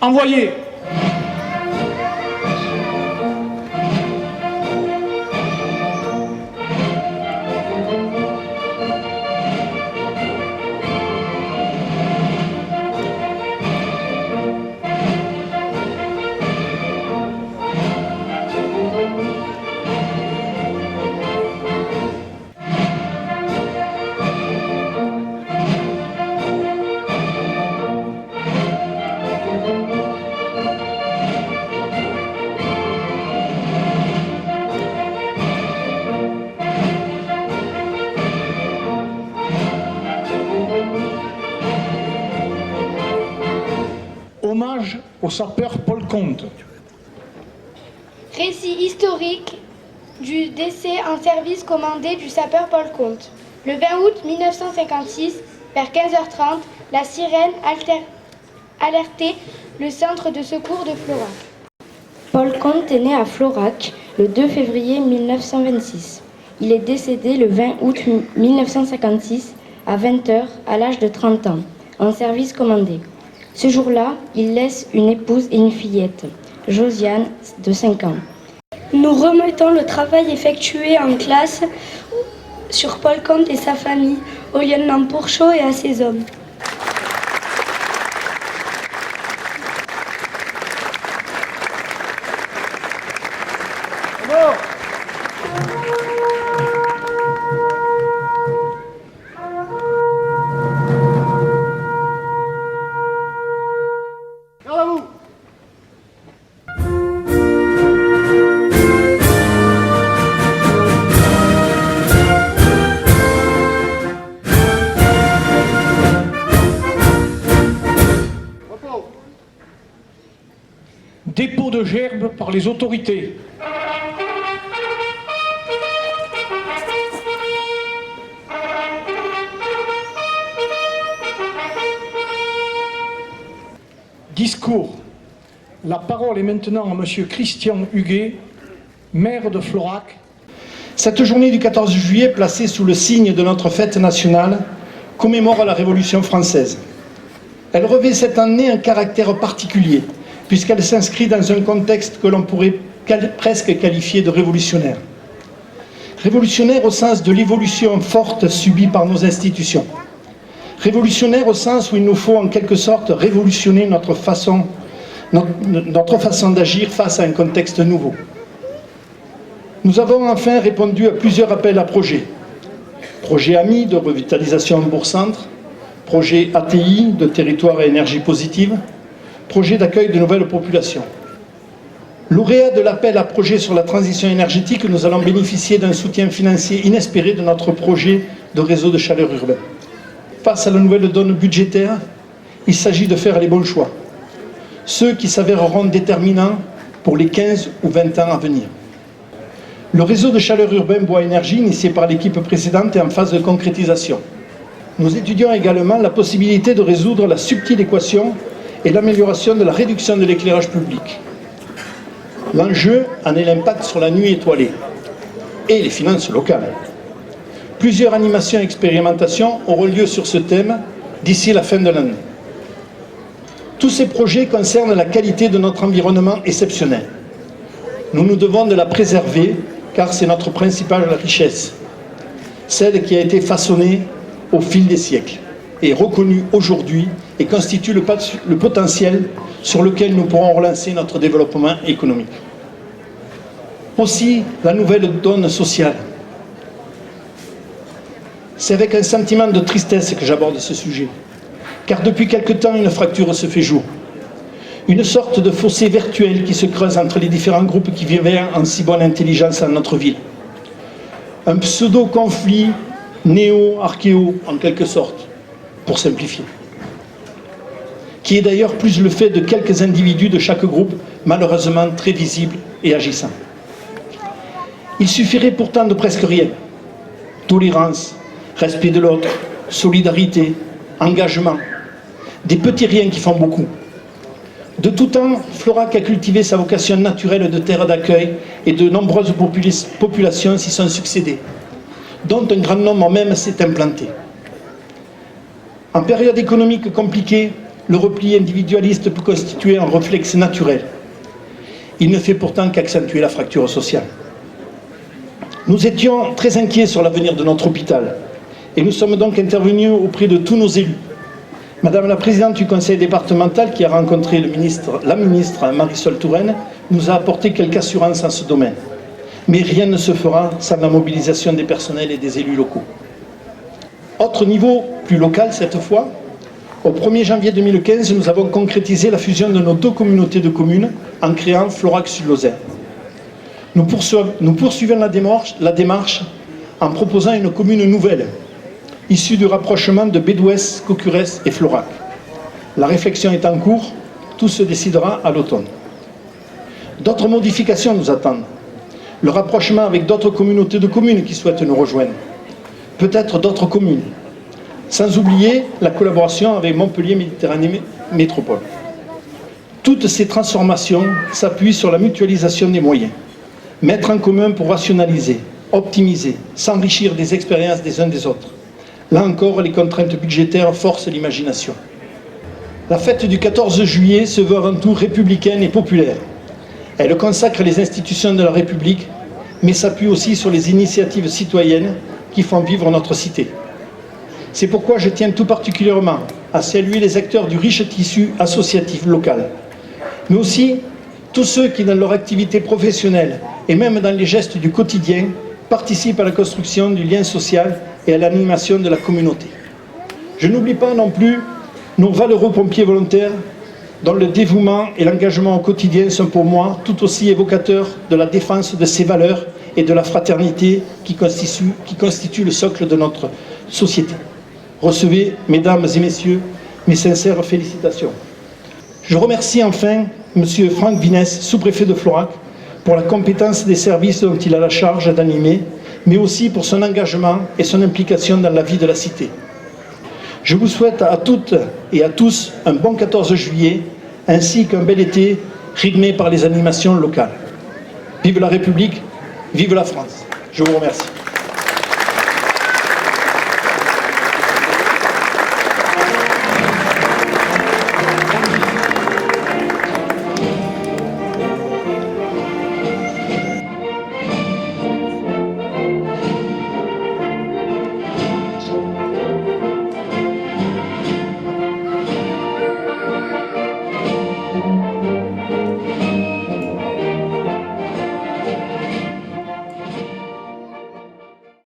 Envoyez. Hommage au sapeur Paul Comte. Récit historique du décès en service commandé du sapeur Paul Comte. Le 20 août 1956, vers 15h30, la sirène alertait le centre de secours de Florac. Paul Comte est né à Florac le 2 février 1926. Il est décédé le 20 août 1956 à 20h à l'âge de 30 ans, en service commandé. Ce jour-là, il laisse une épouse et une fillette, Josiane, de 5 ans. Nous remettons le travail effectué en classe sur Paul Comte et sa famille, au lieutenant Pourchaud et à ses hommes. Dépôt de gerbes par les autorités. Discours. La parole est maintenant à Monsieur Christian Huguet, maire de Florac. Cette journée du 14 juillet, placée sous le signe de notre fête nationale, commémore la Révolution française. Elle revêt cette année un caractère particulier, puisqu'elle s'inscrit dans un contexte que l'on pourrait presque qualifier de révolutionnaire. Révolutionnaire au sens de l'évolution forte subie par nos institutions. Révolutionnaire au sens où il nous faut en quelque sorte révolutionner notre façon d'agir face à un contexte nouveau. Nous avons enfin répondu à plusieurs appels à projets. Projet AMI de revitalisation Bourg-Centre, projet ATI de territoire à énergie positive, projet d'accueil de nouvelles populations. Lauréat de l'appel à projet sur la transition énergétique, nous allons bénéficier d'un soutien financier inespéré de notre projet de réseau de chaleur urbain. Face à la nouvelle donne budgétaire, il s'agit de faire les bons choix, ceux qui s'avéreront déterminants pour les 15 ou 20 ans à venir. Le réseau de chaleur urbain Bois Énergie, initié par l'équipe précédente, est en phase de concrétisation. Nous étudions également la possibilité de résoudre la subtile équation et l'amélioration de la réduction de l'éclairage public. L'enjeu en est l'impact sur la nuit étoilée et les finances locales. Plusieurs animations et expérimentations auront lieu sur ce thème d'ici la fin de l'année. Tous ces projets concernent la qualité de notre environnement exceptionnel. Nous nous devons de la préserver car c'est notre principale richesse, celle qui a été façonnée au fil des siècles et reconnue aujourd'hui et constitue le potentiel sur lequel nous pourrons relancer notre développement économique. Aussi, la nouvelle donne sociale. C'est avec un sentiment de tristesse que j'aborde ce sujet, car depuis quelque temps, une fracture se fait jour. Une sorte de fossé virtuel qui se creuse entre les différents groupes qui vivaient en si bonne intelligence dans notre ville. Un pseudo-conflit néo-archéo, en quelque sorte, pour simplifier, qui est d'ailleurs plus le fait de quelques individus de chaque groupe, malheureusement très visibles et agissants. Il suffirait pourtant de presque rien. Tolérance, respect de l'autre, solidarité, engagement. Des petits riens qui font beaucoup. De tout temps, Florac a cultivé sa vocation naturelle de terre d'accueil et de nombreuses populations s'y sont succédées, dont un grand nombre même s'est implanté. En période économique compliquée, le repli individualiste peut constituer un réflexe naturel. Il ne fait pourtant qu'accentuer la fracture sociale. Nous étions très inquiets sur l'avenir de notre hôpital et nous sommes donc intervenus auprès de tous nos élus. Madame la présidente du conseil départemental, qui a rencontré la ministre Marisol Touraine, nous a apporté quelques assurances en ce domaine. Mais rien ne se fera sans la mobilisation des personnels et des élus locaux. Autre niveau, plus local cette fois, au 1er janvier 2015, nous avons concrétisé la fusion de nos 2 communautés de communes en créant Florac-Sud-Lozère. Nous poursuivons la démarche en proposant une commune nouvelle, issue du rapprochement de Bédouès, Caucurès et Florac. La réflexion est en cours, tout se décidera à l'automne. D'autres modifications nous attendent. Le rapprochement avec d'autres communautés de communes qui souhaitent nous rejoindre. Peut-être d'autres communes. Sans oublier la collaboration avec Montpellier Méditerranée Métropole. Toutes ces transformations s'appuient sur la mutualisation des moyens. Mettre en commun pour rationaliser, optimiser, s'enrichir des expériences des uns des autres. Là encore, les contraintes budgétaires forcent l'imagination. La fête du 14 juillet se veut avant tout républicaine et populaire. Elle consacre les institutions de la République, mais s'appuie aussi sur les initiatives citoyennes qui font vivre notre cité. C'est pourquoi je tiens tout particulièrement à saluer les acteurs du riche tissu associatif local, mais aussi tous ceux qui, dans leur activité professionnelle et même dans les gestes du quotidien, participent à la construction du lien social et à l'animation de la communauté. Je n'oublie pas non plus nos valeureux pompiers volontaires dont le dévouement et l'engagement au quotidien sont pour moi tout aussi évocateurs de la défense de ces valeurs et de la fraternité qui constituent le socle de notre société. Recevez, mesdames et messieurs, mes sincères félicitations. Je remercie enfin M. Franck Vinès, sous-préfet de Florac, pour la compétence des services dont il a la charge d'animer, mais aussi pour son engagement et son implication dans la vie de la cité. Je vous souhaite à toutes et à tous un bon 14 juillet, ainsi qu'un bel été rythmé par les animations locales. Vive la République, vive la France. Je vous remercie.